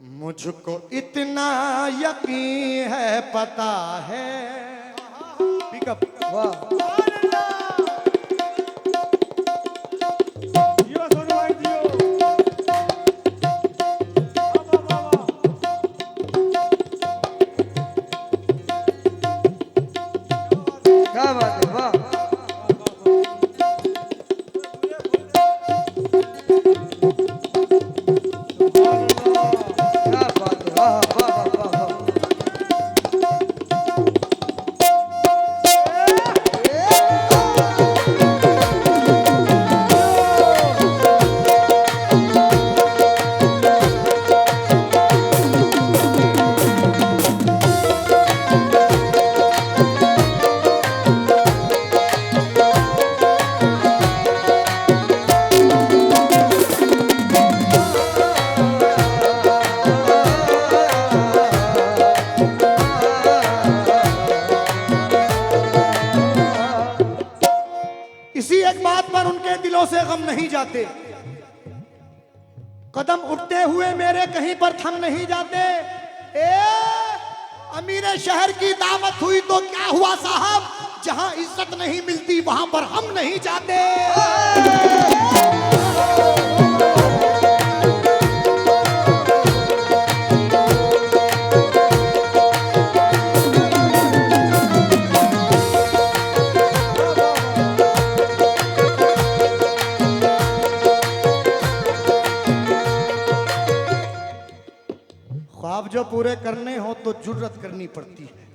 मुझको इतना यकीन है, पता है। पिकअप वाह। क्या बात है, वाह। क्या बात है, वाह वाह वाह वाह। इसी एक बात पर उनके दिलों से गम नहीं जाते। कदम उठते हुए मेरे कहीं पर थम नहीं जाते। अमीर शहर की दावत हुई तो क्या हुआ साहब, जहां इज्जत नहीं मिलती वहां पर हम नहीं जाते। ख्वाब जो पूरे करने हो तो जुर्रत करनी पड़ती है।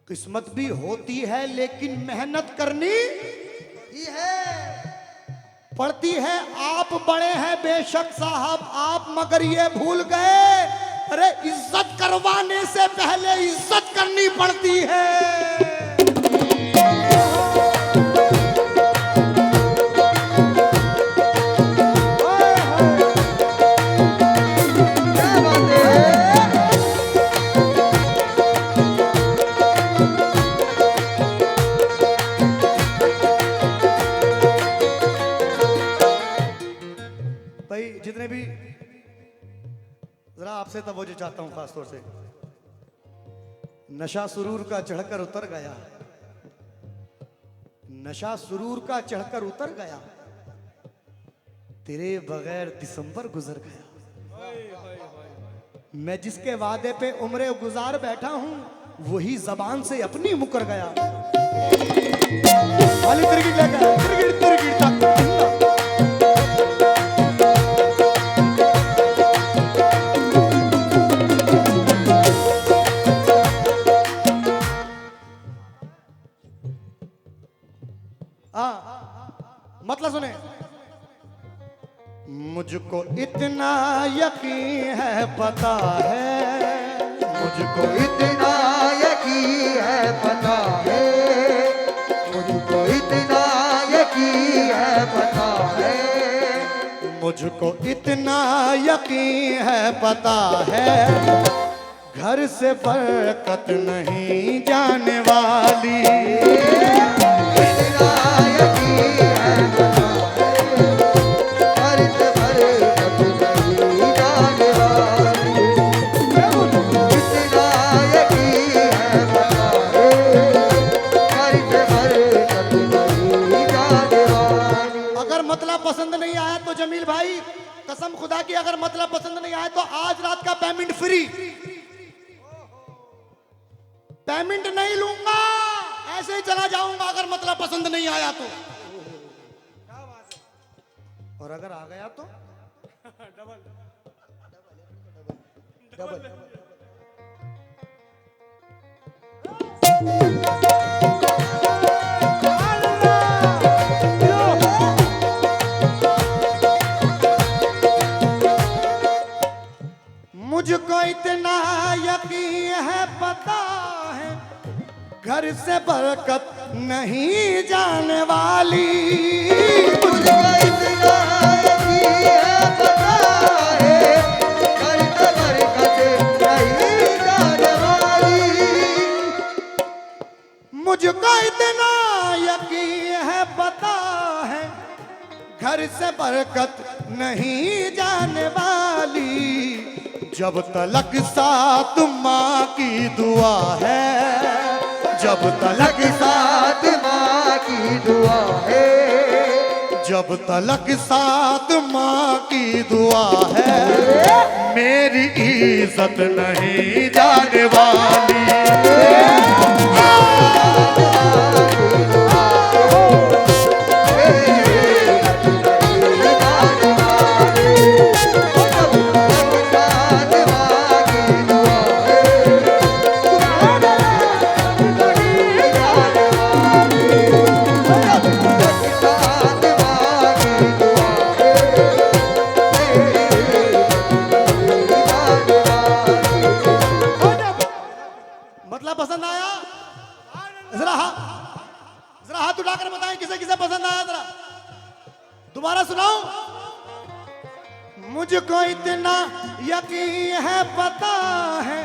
किस्मत भी होती है लेकिन मेहनत करनी ही है पड़ती है। आप बड़े हैं बेशक साहब आप, मगर ये भूल गए, अरे इज्जत करवाने से पहले इज्जत करनी पड़ती है। भाई जितने भी, जरा आपसे तवज्जो चाहता हूं खासतौर से। नशा सुरूर का चढ़कर उतर गया, नशा सुरूर का चढ़कर उतर गया, तेरे बगैर दिसंबर गुजर गया। मैं जिसके वादे पे उम्रे गुजार बैठा हूं वही जबान से अपनी मुकर गया। वाली तिरगिट लेकर तिरगिट तिरगिट तक मतलब सुने। मुझको इतना यकीन है, पता है। मुझको इतना यकीन है, पता है। मुझको इतना यकीन है, पता है। मुझको इतना यकीन है, पता है। घर से बरकत नहीं जाने वाली। इतना यकीन है, पता है। घर से बरकत नहीं जाने वाली। इतना यकीन है, पता है। घर से बरकत नहीं जाने वाली। अगर मतलब पसंद नहीं आया तो जमील भाई कसम खुदा की, अगर मतलब पसंद नहीं आया तो आज रात का पेमेंट फ्री। पेमेंट नहीं लूंगा, ऐसे ही चला जाऊंगा अगर मतलब पसंद नहीं आया तो। और अगर आ गया तो डबल। मुझको इतना यकीन है, पता है। घर से बरकत नहीं जाने वाली। मुझको इतना यकीन है, पता है। घर से बरकत नहीं जाने वाली। मुझको इतना यकीन है, पता है। घर से बरकत नहीं जाने वाली, जब तलक साथ माँ की दुआ है, जब तलक साथ माँ की दुआ है, जब तलक साथ माँ की दुआ है, मेरी इज्जत नहीं जाने वाली। मतलब पसंद आया? जरा हाथ उठाकर बताएं किसे किसे पसंद आया, जरा दोबारा सुनाओ। मुझको इतना यकीन है, पता है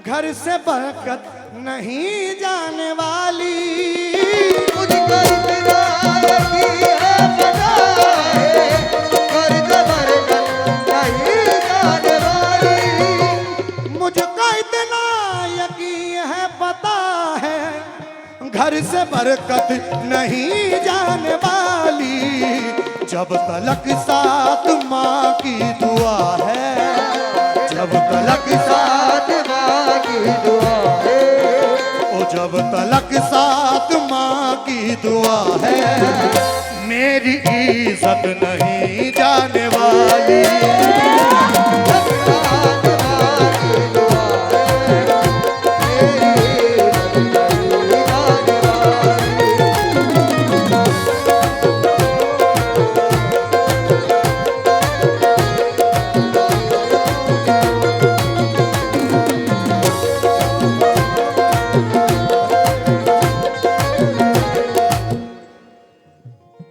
घर से बरकत नहीं जाने वाली, मुझको इतना यकीन है, पता है घर से बरकत नहीं जाने वाली, मुझको इतना यकीन है, पता है घर से बरकत नहीं जाने वाली, जब तलक साथ माँ की दुआ है, जब तलक साथ माँ की दुआ है, ओ जब तलक साथ माँ की दुआ है, मेरी इज्जत नहीं जाने वाली।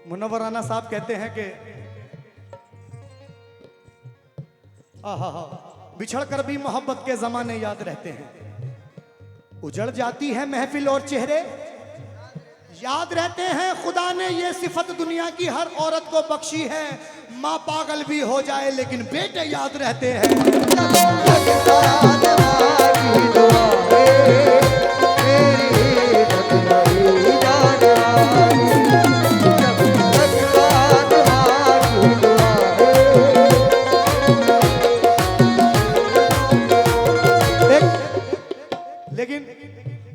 मुनव्वर राना साहब कहते हैं कि बिछड़ कर भी मोहब्बत के जमाने याद रहते हैं, उजड़ जाती है महफिल और चेहरे याद रहते हैं, खुदा ने ये सिफत दुनिया की हर औरत को बख्शी है, माँ पागल भी हो जाए लेकिन बेटे याद रहते हैं। लेकिन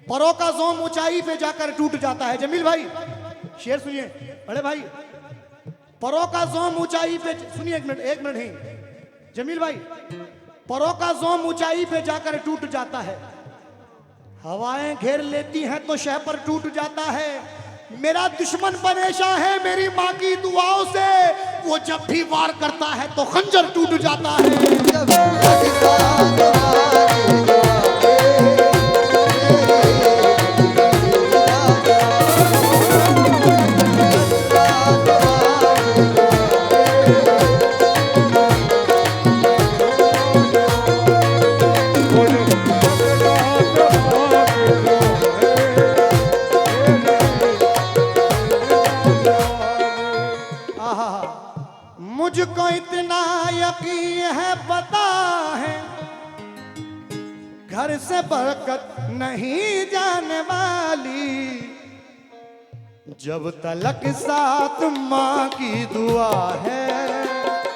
परों का ज़ोम ऊंचाई पे जाकर टूट जाता है। जमील भाई शेर सुनिए, बड़े भाई, परों का ज़ोम ऊंचाई पे, सुनिए एक मिनट ही जमील भाई, परों का ज़ोम ऊंचाई पे जाकर टूट जाता है, हवाएं घेर लेती हैं तो शह पर टूट जाता है, मेरा दुश्मन परेशान है मेरी माँ की दुआओं से, वो जब भी वार करता है तो खंजर टूट जाता है। मुझको इतना यकीन है, पता है घर से बरकत नहीं जाने वाली, जब तलक साथ माँ की दुआ है,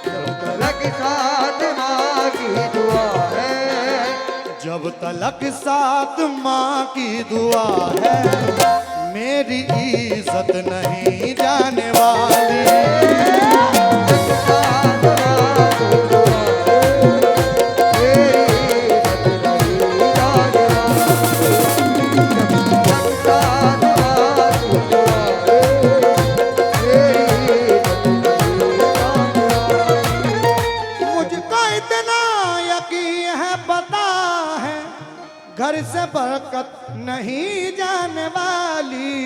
जब तलक साथ माँ की दुआ है, जब तलक साथ माँ की दुआ है, मेरी इज्जत नहीं जाने वाली। घर से बरकत नहीं जाने वाली,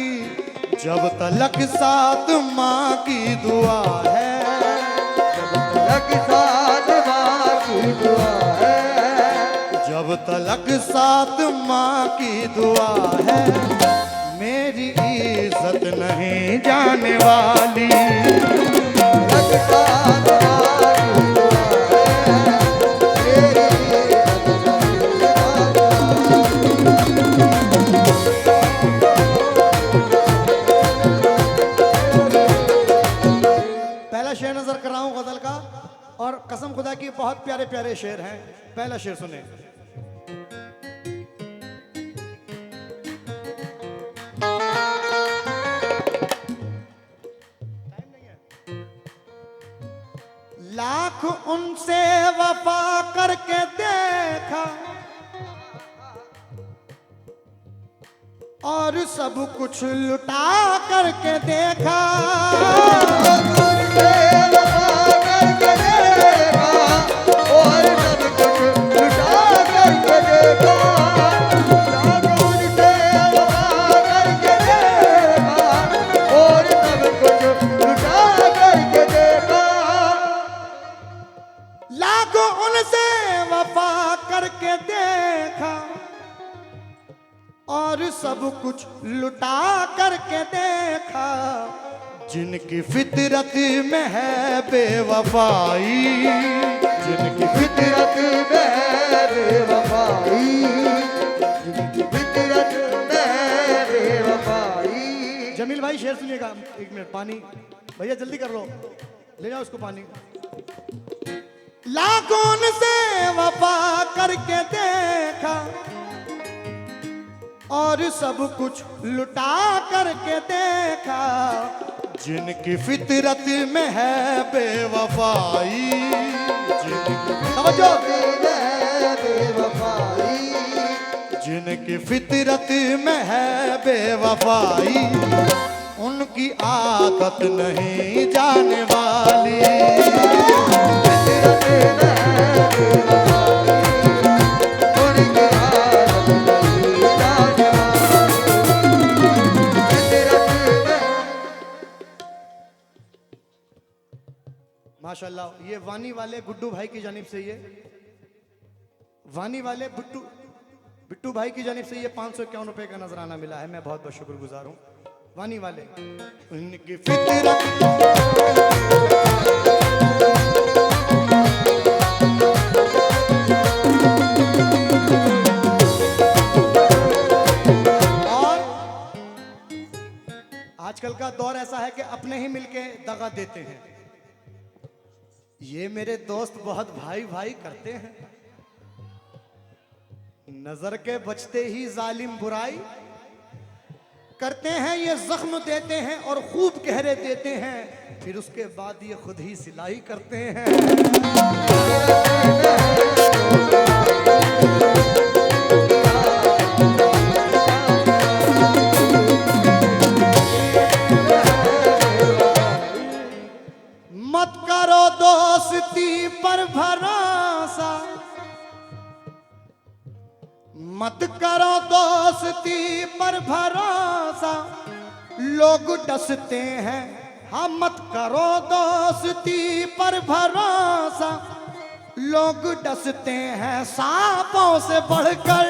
जब तलक साथ माँ की दुआ है, जब तलक साथ माँ की दुआ है, जब तलक साथ माँ की दुआ है, मेरी इज्जत नहीं जाने वाली। पहला शेर नजर कर रहा हूं गजल का, और कसम खुदा की बहुत प्यारे प्यारे शेर हैं। पहला शेर सुने। लाख उनसे वफा करके देखा और सब कुछ लुटा करके देखा। उनसे वफा करके देखा और सब कुछ लुटा करके देखा। उनसे वफा करके देखा और सब कुछ लुटा करके देखा। लाखों उनसे वफा करके देखा और सब कुछ लुटा करके देखा। जिनकी फितरत में है बेवफाई, जिनकी फितरत में है बेवफाई, जिनकी फितरत में है बेवफाई। जमील भाई शेर सुनिएगा। एक मिनट, पानी भैया जल्दी कर लो, ले जाओ उसको पानी। लाखों से वफा करके देखा और सब कुछ लुटा करके देखा। जिनकी फितरत में है बेवफाई, समझो, बेवफाई, जिनकी फितरत में है बेवफाई, उनकी आदत नहीं जाने वाली। माशाल्लाह, ये वानी वाले गुड्डू भाई की जानिब से, ये वानी वाले बिट्टू भाई की जानिब से ये 551 रुपए का नजराना मिला है। मैं बहुत बहुत शुक्रगुजार हूँ वानी वाले। उनकी फितरत और आजकल का दौर ऐसा है कि अपने ही मिलके दगा देते हैं। ये मेरे दोस्त बहुत भाई भाई करते हैं, नजर के बचते ही जालिम बुराई करते हैं। ये जख्म देते हैं और खूब गहरे देते हैं, फिर उसके बाद ये खुद ही सिलाई करते हैं। मत करो दोस्ती पर भरोसा, मत करो दोस्ती पर भरोसा, लोग डसते हैं। हाँ, मत करो दोस्ती पर भरोसा, लोग डसते हैं सांपों से बढ़कर।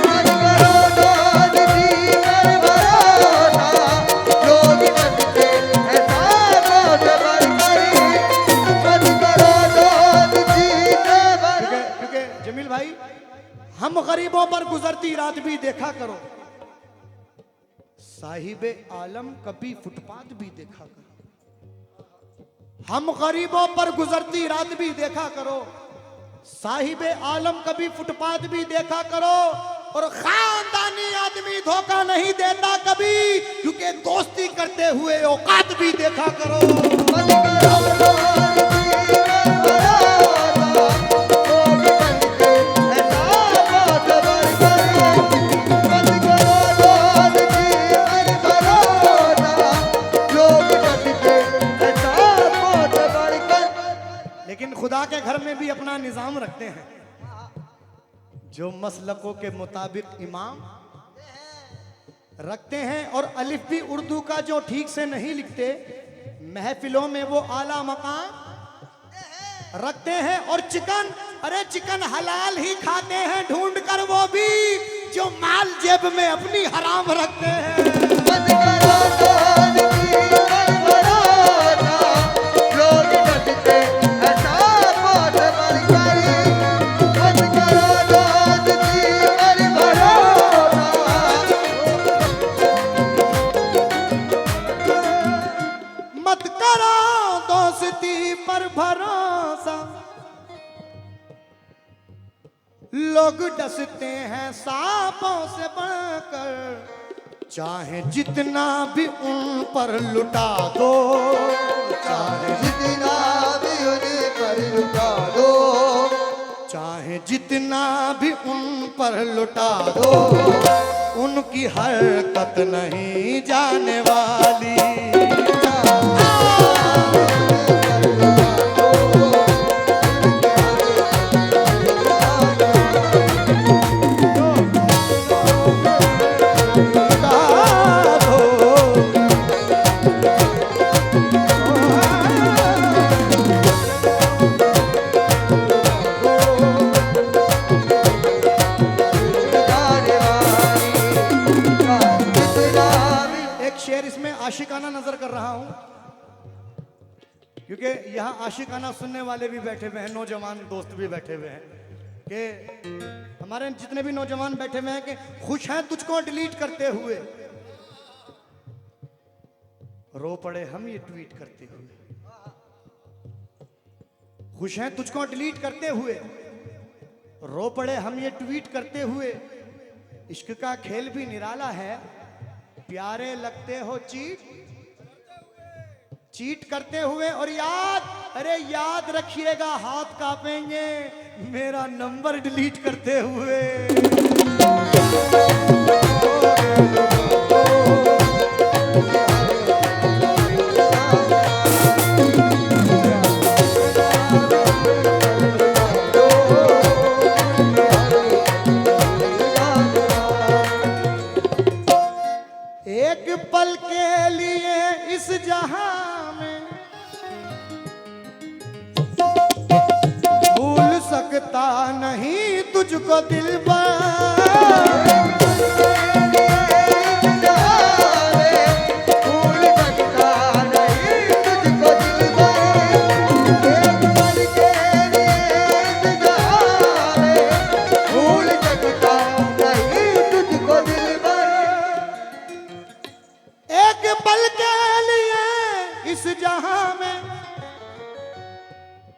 मत करो दोस्ती पर भरोसा, लोग डसते हैं सांपों से बढ़कर। मत करो दोस्ती पर भरोसा। क्योंकि जमील भाई, हम गरीबों पर गुजरती रात भी देखा करो, साहिबे आलम कभी फुटपाथ भी देखा करो। हम गरीबों पर गुजरती रात भी देखा करो, साहिबे आलम कभी फुटपाथ भी देखा करो। और खानदानी आदमी धोखा नहीं देता कभी, क्योंकि दोस्ती करते हुए औकात भी देखा करो। मत करो दोस्ती पर भरोसा, लोग डसते हैं सांपों से बढ़कर। मत करो दोस्ती पर भरोसा, लोग डसते हैं सांपों से बढ़कर। लेकिन खुदा के घर में भी अपना निजाम रखते हैं। जो मसलकों के मुताबिक इमाम रखते हैं, और अलिफ भी उर्दू का जो ठीक से नहीं लिखते, महफिलों में वो आला मकाम रखते हैं। और चिकन, अरे चिकन हलाल ही खाते हैं ढूंढ कर वो भी, जो माल जेब में अपनी हराम रखते हैं। मत करो दोस्ती पर भरोसा, लोग डसते हैं सांपों से बढ़कर। मत करो दोस्ती पर भरोसा, मत करो पर भरोसा, लोग डसते हैं सांपों से बढ़कर, चाहे जितना भी उन पर लुटा दो, चाहे जितना भी उन पर लुटा दो, चाहे जितना भी उन पर लुटा दो, उनकी हरकत नहीं जाने वाली। आशिकाना नजर कर रहा हूं, क्योंकि यहां आशिकाना सुनने वाले भी बैठे हुए हैं, नौजवान दोस्त भी बैठे हुए हैं, कि हमारे जितने भी नौजवान बैठे हुए हैं कि खुश हैं तुझको डिलीट करते हुए, रो पड़े हम ये ट्वीट करते हुए। खुश हैं तुझको डिलीट करते हुए, रो पड़े हम ये ट्वीट करते हुए। इश्क का खेल भी निराला है, प्यारे लगते हो चीट चीट करते हुए। और याद, अरे याद रखिएगा हाथ कांपेंगे मेरा नंबर डिलीट करते हुए। एक पल के लिए इस जहां में भूल सकता नहीं तुझको दिलबर।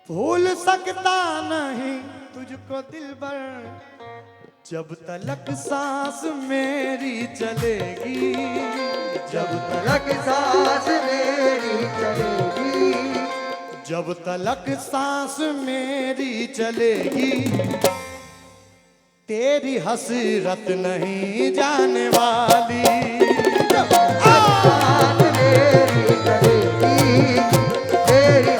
भूल सकता नहीं तुझको दिलबर, जब तलक सांस मेरी चलेगी, जब तलक सांस मेरी चलेगी, जब तलक सांस मेरी चलेगी, तेरी हसरत नहीं जाने वाली। सांस मेरी चलेगी, तेरी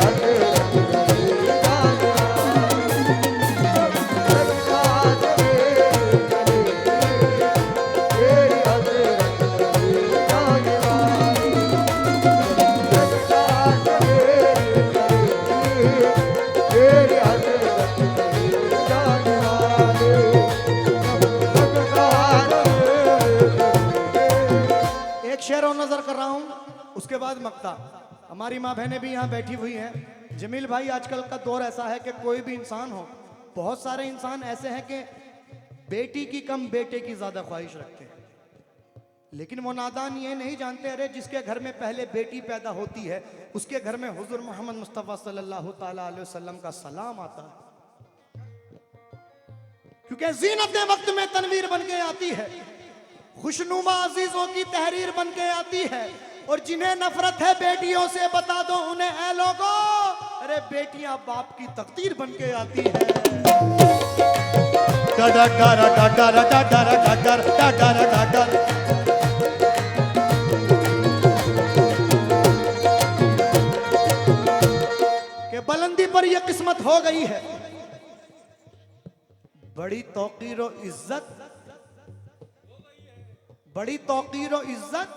नजर कर रहा हूं, उसके बाद मक्ता। हमारी माँ बहनें भी यहाँ बैठी हुई हैं। जमील भाई, आजकल का दौर ऐसा है कि कोई भी इंसान हो, बहुत सारे इंसान ऐसे हैं कि बेटी की कम बेटे की ज्यादा ख्वाहिश रखते हैं, लेकिन वो नादान ये नहीं जानते, अरे जिसके घर में पहले बेटी पैदा होती है उसके घर में हुजूर मोहम्मद मुस्तफ़ा सल्लल्लाहु ताला अलैहि वसल्लम का सलाम आता है, क्योंकि जीनत वक्त में तनवीर बन के आती है, खुशनुमा अजीजों की तहरीर बन के आती है। और जिन्हें नफरत है बेटियों से बता दो उन्हें, ऐ लोगो, अरे बेटियां बाप की तकदीर बन के आती है। के बुलंदी पर यह किस्मत हो गई है, बड़ी तौकीर और इज्जत, बड़ी तौकीर और इज्जत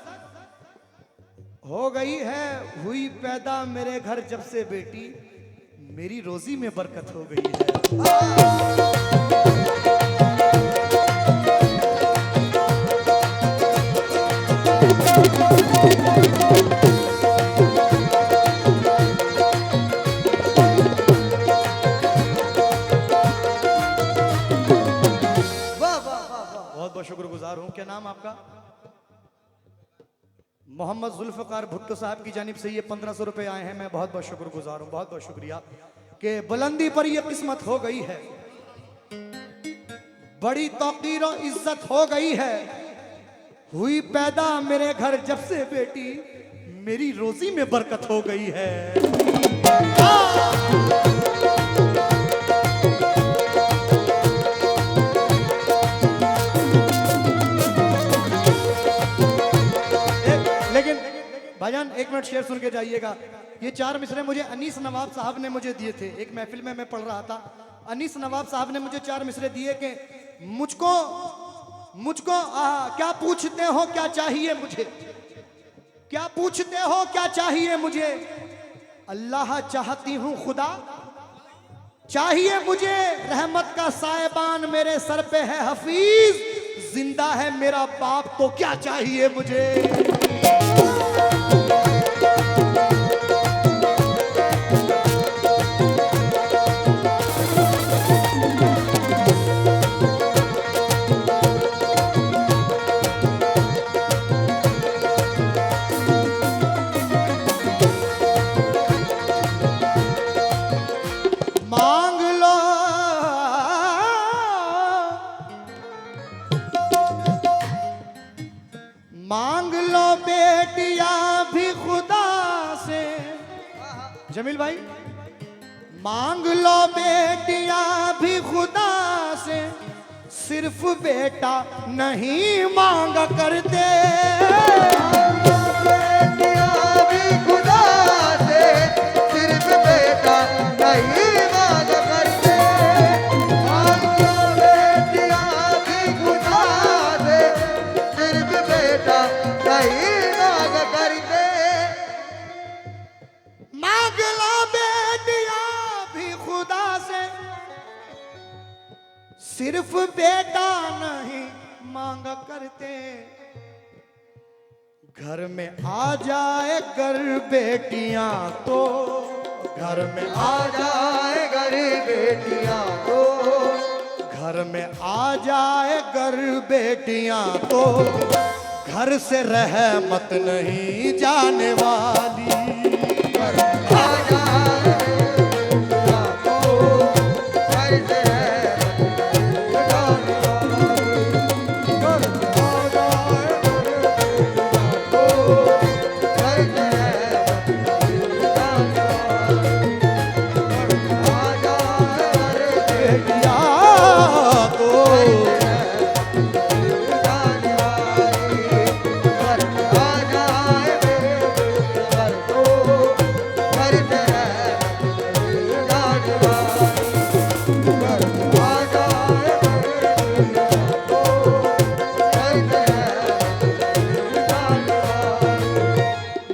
हो गई है, हुई पैदा मेरे घर जब से बेटी, मेरी रोजी में बरकत हो गई है। बहुत बहुत शुक्रगुजार हूं। क्या नाम आपका? मोहम्मद जुल्फ़कार भुट्टो साहब की जानिब से ये 1500 रुपए आए हैं। मैं बहुत बहुत शुक्रगुजार हूँ, बहुत बहुत शुक्रिया कि बुलंदी पर ये किस्मत हो गई है, बड़ी तौकीर और इज्जत हो गई है। हुई पैदा मेरे घर जब से बेटी, मेरी रोजी में बरकत हो गई है। लेकिन भाईजान एक मिनट शेर सुन के जाइएगा। ये 4 मिसरे मुझे अनीस नवाब साहब ने मुझे दिए थे। एक महफिल में मैं पढ़ रहा था, अनीस नवाब साहब ने मुझे 4 मिसरे दिए कि मुझको क्या पूछते हो क्या चाहिए मुझे, क्या पूछते हो क्या चाहिए मुझे, अल्लाह चाहती हूँ खुदा चाहिए मुझे, रहमत का साहिबान मेरे सर पे है हफीज, जिंदा है मेरा बाप तो क्या चाहिए मुझे। मांग लो बेटिया भी खुदा से, जमील भाई, मांग लो बेटिया भी खुदा से, सिर्फ बेटा नहीं मांग करते। बेटिया भी खुदा से, सिर्फ बेटा नहीं मांग करते। बेटिया भी खुदा से, सिर्फ बेटा नहीं मांग करते। मांग लो बेटिया भी खुदा से, सिर्फ बेटा नहीं मांग करते। घर में आ जाए कर बेटियां तो, घर में आ जाए घर बेटियां तो, घर में आ जाए घर बेटियां तो, घर से रहमत नहीं जाने वाली। आ जाए बेटियां तो, घर से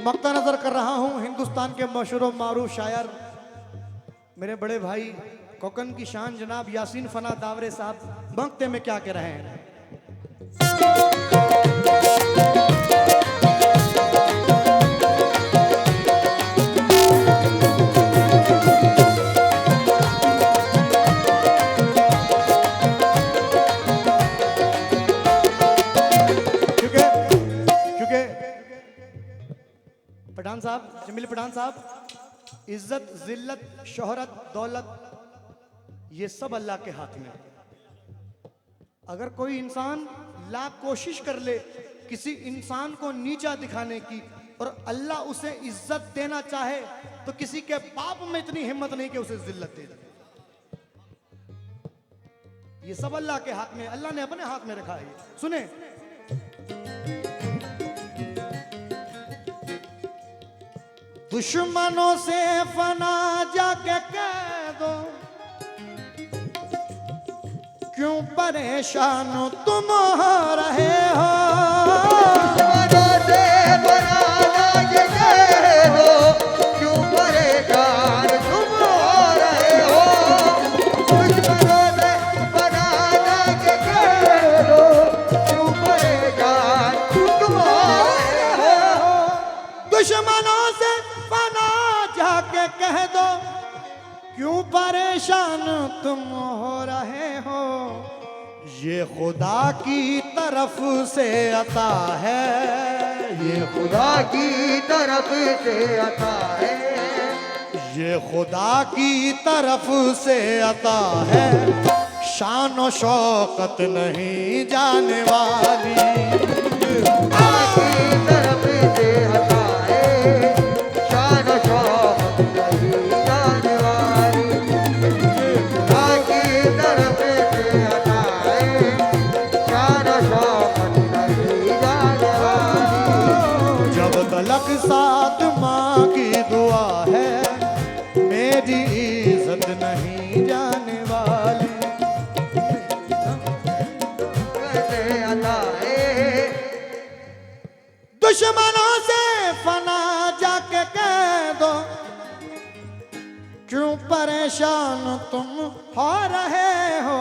मक्ता नजर कर रहा हूं हिंदुस्तान के मशहूर और मारूफ शायर मेरे बड़े भाई कोकन की शान जनाब यासीन फना दावरे साहब मक्ते में क्या कह रहे हैं। पठान साहब, जमील पठान साहब, इज्जत, जिल्लत, शोहरत, दौलत ये सब अल्लाह के हाथ में। अगर कोई इंसान लाख कोशिश कर ले किसी इंसान को नीचा दिखाने की और अल्लाह उसे इज्जत देना चाहे तो किसी के बाप में इतनी हिम्मत नहीं कि उसे जिल्लत दे दे। ये सब अल्लाह के हाथ में, अल्लाह ने अपने हाथ में रखा है। सुने, दुश्मनों से फना जाके कह दो, क्यों परेशान तुम हो रहे हो। दुश्मनों से फना जाके कह दो, क्यों परेशान तुम हो रहे हो। दुश्मनों से फना जाके कह दो, क्यों परेशान तुम हो रहे हो। दुश्मनों से फना जाके कह दो, क्यों परेशान तुम हो रहे हो। ये खुदा की तरफ से अता है, ये खुदा की तरफ से अता है, ये खुदा की तरफ से अता है, शान और शौकत नहीं जाने वाली। खुदा की तरफ से अता है, शान और शौकत नहीं जाने वाली। खुदा की तरफ से अता है, शान और शौकत नहीं जाने वाली। जब तलक साथ माँ की दुआ है, मेरी इज्जत नहीं जाने वाली। से अता है, दुश्मनों से फना जाके कह दो, क्यों परेशान तुम हो रहे हो।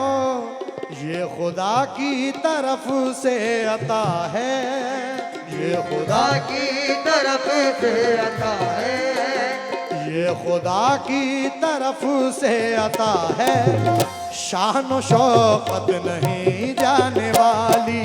ये खुदा की तरफ से अता है, ये खुदा खुदा की तरफ से अता है, ये खुदा की तरफ से अता है, शान और शौकत नहीं जाने वाली।